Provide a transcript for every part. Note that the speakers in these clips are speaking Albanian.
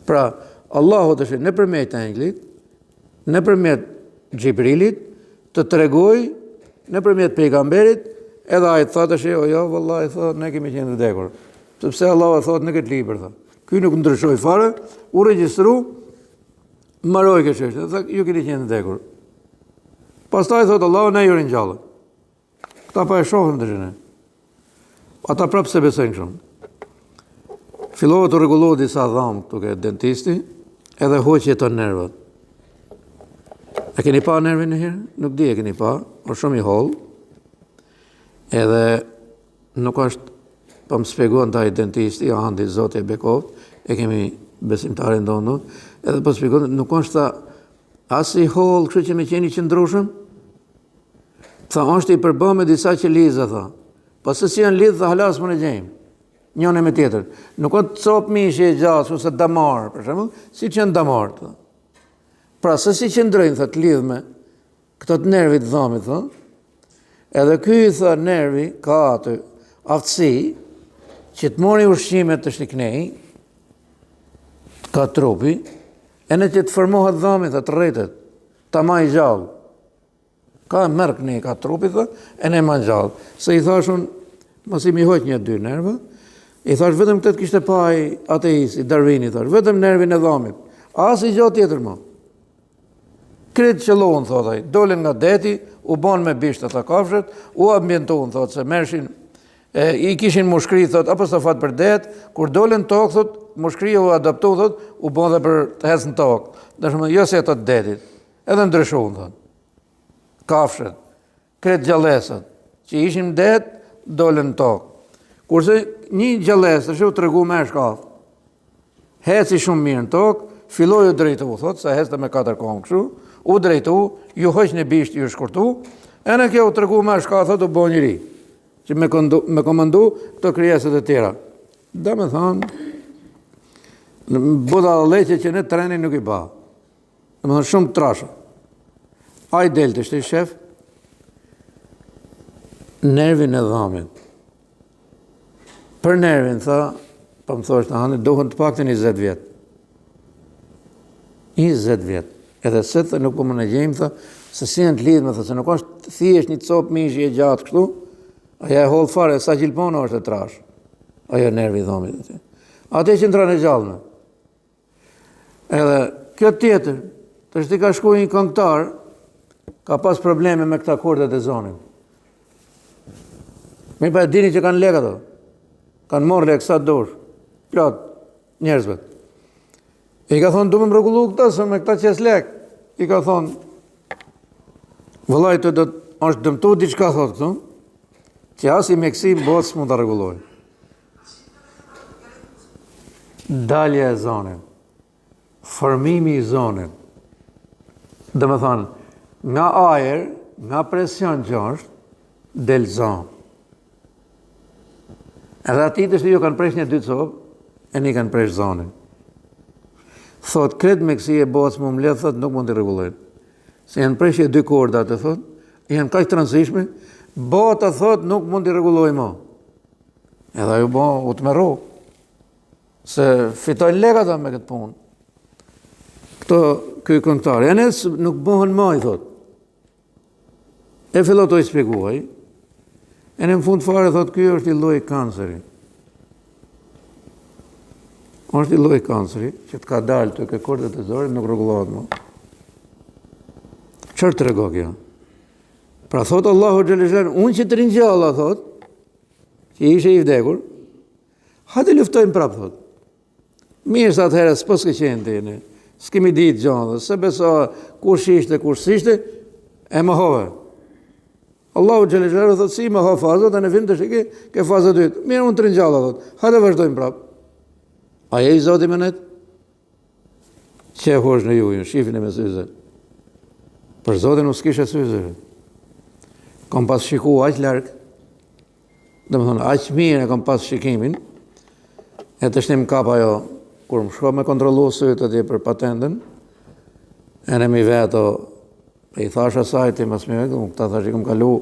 Pra, Allahu të shenë nëpërmjet engjlit, nëpërmjet Gjibrilit, të tregoj nëpërmjet pejgamberit, edhe ai thotë se jo, vallahi thotë ne kemi qenë të vdekur. Sepse Allahu thotë në këtë libër thotë. Ky nuk ndryshoi fare, u regjistru, mbaroi kjo çështje, thotë ju keni qenë të vdekur. Pastaj thotë Allahu na ju ringjallë. Këta pa e shohën të gjene. Ata prapë se besojnë kështu. Fillova të rregullohet disa dhamë këtu ke dentisti, edhe hoqje të nervat. E keni pa nervin e herë? Nuk di e keni pa, o shumë i hollë. Edhe nuk është, po më shpjegon taj dentisti, Andi Zoti e Bekoft, e kemi besimtare ndonë, edhe po shpjegon, nuk është ta as i hollë, kështu që me qeni qëndrushëm, tha është i përbë me disa që liza, tha. Pasë si janë lidhë, tha halas më në gjejmë, njëne me tjetër. Nuk është copë mishë e gjasë, ose damarë, për shemë, si që janë damarë, tha. Pra, se si qëndrojnë, tha, të lidhë me këto të nervit dhamit, tha. Edhe ky, tha, nervi ka atë aftësi që të mori ushqimet të shtiknej, ka trupi, e në që të formohet dhamit, të rritet, ta ma i gjallë. Ka mërk ne, ka trupi, tha, e ne ma gjallë. Se i thashun, mos i mi hoq një dy nerva, i thash vetëm këtë kishte pa i ateisi, Darwini, thash, vetëm nervin e dhamit. As i gjatë tjetër mo. Kretë qëllohën, thotaj, dolin nga deti, u bon me bishtë ata kafshet, u ambientohen, thot, se mershin, i kishin mushkri, thot, apo së fat për det, kur dolin tokë, thot, mushkria u adaptu, thot, u bon dhe për të hecë në tokë. Dëshmë, jo se të detit, edhe ndryshohen, thot. Kafshet, kretë gjallesat, që ishin det, dolin në tokë. Kurse një gjallesë, të shu të regu me shkafë, heci shumë mirë në tokë, filloj u drejtu, thot, se hecë me 4 kohë këshu, u drejtu, ju hoq në bisht, ju shkurtu, e në kjo u të regu me shkafë, thot, u bo njëri, që me komandu këto krijeset e tjera. Da me thonë, buda leqe që në treni nuk i ba. Da me thonë shumë trashë. A i delë të shte shef, nervin e dhamit. Për nervin, tha, pa më thosht në hanë, duhen të pak të 20 vjetë. 20 vjetë. Edhe se të nuk po më në gjejmë, tha, se si në të lidhë me, tha, se nuk është thjesht një copë mishë e gjatë kështu, aja e hollë fare, sa gjilpona është e trash. Aja nervi i dhamit. Ate që ndra në gjallëme. Edhe, kjo tjetër, të shti ka shku një këngëtar, ka pas probleme me këta kordet e zonin. Mi pa e dini që kanë lek ato. Kanë morë lek sa dorë. Plot, njerëzvet. I ka thonë, du me më rregullu këta, se me këta qes lek. I ka thonë, vëllaj të do të është dëmtu diçka thotë këtu, që as i mekësi bëhet s'mund të rregulloj. Dalja e zonin. Formimi i zonin. Dhe me thonë, nga ajer, nga presion që është, del zonë. Edhe ati të shtë ju kanë presh një 2 copë, e një kanë presh zonin. Thot, kretë me kësi e bëhet më mledhë, thot, nuk mund të regullojnë. Se janë preshje 2 korda, të thot, janë kaq të rëndësishme, bëhet të thot, nuk mund të regullojnë mo. Edhe ju bëhet u të meru. Se fitojnë lega ta me këtë punë. Këto, këj këngëtarë, janë nuk bëhen ma, i thot. E fillot të i spjeguaj, e në fund fare, thot, kjo është i lloj kanceri. Është i lloj kanceri, që të ka dalë të kordet e zorit, nuk rregullohet më. Çfarë tregon kjo? Pra thot Allahu xhallahu, unë që të ringjalla, thot, që ishe i vdekur, hajde luftojmë prapë, thot. Mirë sa atëherë s'po s'ke qenë ti ne. S'kemi ditë gjallë, se beso kush ishte, kush s'ishte, e mohove. Allahu xhallahu thot si më ha fazat, e në fund të shikë ke faza 2. Mirë, unë të ringjalla, thot. Hajde vazhdojmë prapë. A je i Zoti me net? Që e hosh në ju, shifin e me syze. Për Zotin nuk s'kishe syze. Kom pas shiku aq larg, dhe më thonë, aq mirë e kom pas shikimin, e të shtim kap ajo, kur më shko me kontrolu sytë atje për patentën, e në mi veto, e i thash asaj ti mas mi veto, këta thash i kom kalu,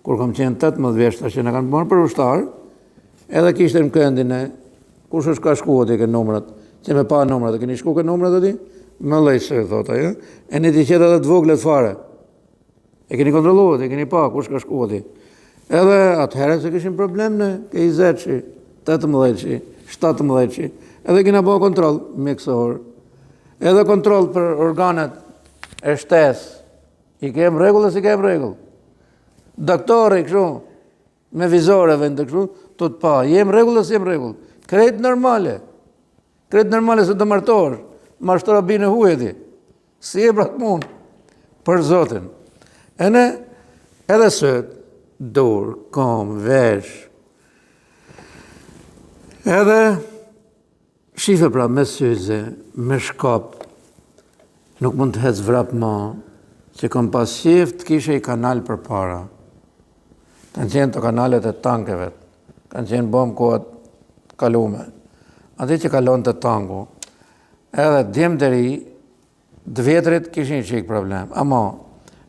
kur kom qenë 18 vjeshta që në kanë përë për ushtarë, edhe kishtë në këndin e, kush është ka shku ati ke numrat, që me pa numrat, e keni shku këtë numrat e ti? Më lejtë, thot ajo. E një t'i qetë edhe të voglet fare. E keni kontrolluar, e keni pa, kush ka shku ati. Edhe atëherë se këshim problem në ke 20, 18, 17, edhe kena po kontrol mjekësor. Edhe kontrol për organet e shtes. I kem regull dhe si kem regull. Doktore kështu, me vizoreve në të kështu, të pa, jem regull dhe si jem regull. Kretë normale. Kretë normale se të martosh. Mashtora bine hujeti. Si e pratë mund. Për Zotin. E ne, edhe sët, dur, kom, vesh. Edhe, shife pra me syze, me shkop, nuk mund të hecë vrap ma, që kom pas shift kishe i kanal për para. Kanë qenë të kanalet e tankeve, kanë qenë bom kohët kalume. Ati që kalon të tanku, edhe djemë të ri, dë vjetrit kishin qik problem. Ama,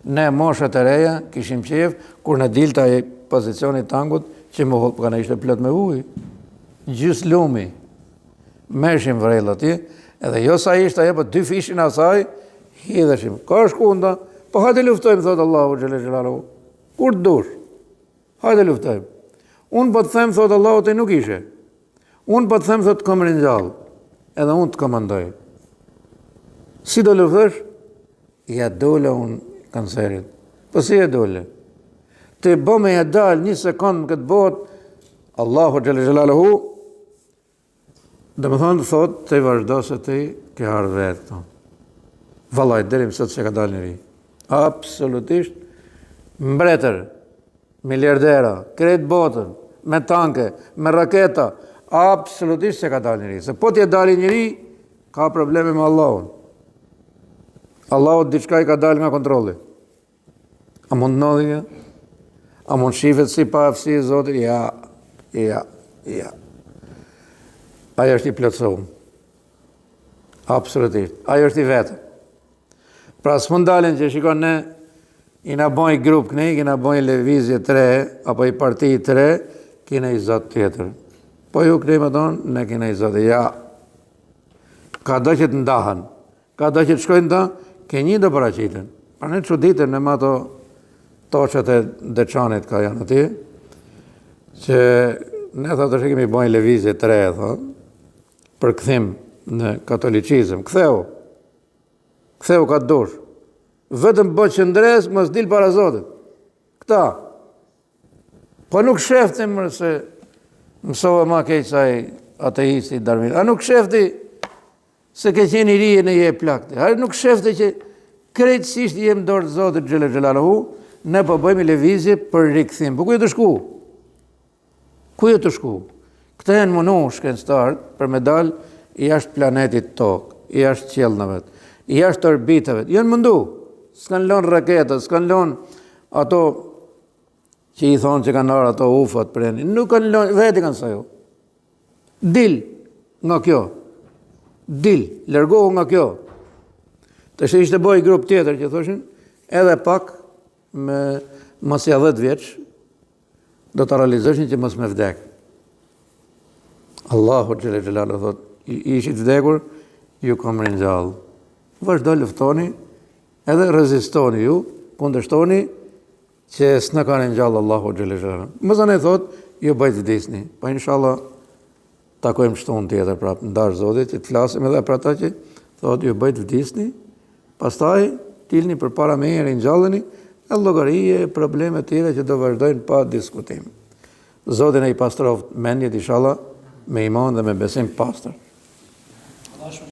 ne moshët e reja kishim qef, kur në dilta i pozicionit tankut, që më hullë përka në ishte plët me uj. Gjys lumi, mershim vrejlë ati, edhe jo sa ishte aje, për 2 fishin asaj, hidheshim. Ka shkunda, po hajde luftojmë, thotë Allahu Gjelle Gjelalu. Kur të dush? Hajde luftojmë. Unë po të them, thotë Allahu, të nuk ishe. Unë po të them, thotë kom rinjallë. Edhe unë të komandoj. Si do luftesh? Ja dole unë kancerit. Po si e dole? Të bo me ja dalë 1 sekundë në këtë botë, Allahu Gjelle Gjelalu, dhe më thonë, thotë, të i vazhdo se të i ke ardhë vetë. Valaj, derim sot që ka dalë njëri. Absolutisht, mbretër, miliardera, kretë botën, me tanke, me raketa, absolutisht që ka dalë njëri. Se po t'je dalë njëri, ka probleme me Allahun. Allahut diçka i ka dalë nga kontrolli. A mund nëdhja? A mund shifet si pa aftësi i Zotit? Ja. Aja është i plotësuar. Absolutisht. Aja është i vetë. Pra së mund dalin që shikon ne, i na boj grup këne, i na boj levizje 3, apo i parti 3, kina i Zot tjetër. Po ju këne më tonë, ne kina i Zot. Ja. Ka do që të ndahan. Ka do që të shkojnë ta, ke një do paraqiten. Pra ne që ditën në ma to toqët e deçanit ka janë ati, që ne thotë që kemi bojnë levizje 3, thotë, për këthim në katolicizm. Ktheu ka të dush. Vetëm bo qëndres, mos dil para Zotit. Këta. Po nuk sheftim se mësova ma keqësaj ateisti Darwin. A nuk shefti se ke qenë i rije në je plakti. A nuk shefti që krejtësisht jem dorë të Zotit Gjelle Gjelaluhu, ne po bëjmë levizje për rikthim. Po ku je të shku? Ku je të shku? Këta janë mënu shkencëtarët për me dalë i jashtë planetit tokë, i jashtë qelnëve, i jashtë orbitave. Janë mëndu. S'kan lënë raketët, s'kan lënë ato që i thonë që kanë arë ato ufat për e nuk kanë lënë, veti kanë sa jo. Dil nga kjo. Dil, lërgohu nga kjo. Të shë ishte boj grup tjetër që thoshin, edhe pak me mësja 10 vjeç, do të realizoshin që mos me vdek. Allahu Gjelle Gjelalu thot, ishit vdekur, ju kom rinjallë. Vazhdo luftoni, edhe rezistoni ju, kundështoni, që s'në ka rinjallë Allahu Gjelle Gjelalu. Mëzën e thot, ju bëjt vdisni. Pa inshallah, takojmë shtonë tjetër prapë, ndash Zotit, që të flasim edhe për ata që thot, ju bëjt vdisni, pastaj, tilni për para me e rinjallëni, e llogarije, probleme tjera që do vazhdojnë pa diskutim. Zotin e i pastroft mendjet, inshallah, me iman dhe me besim pastër.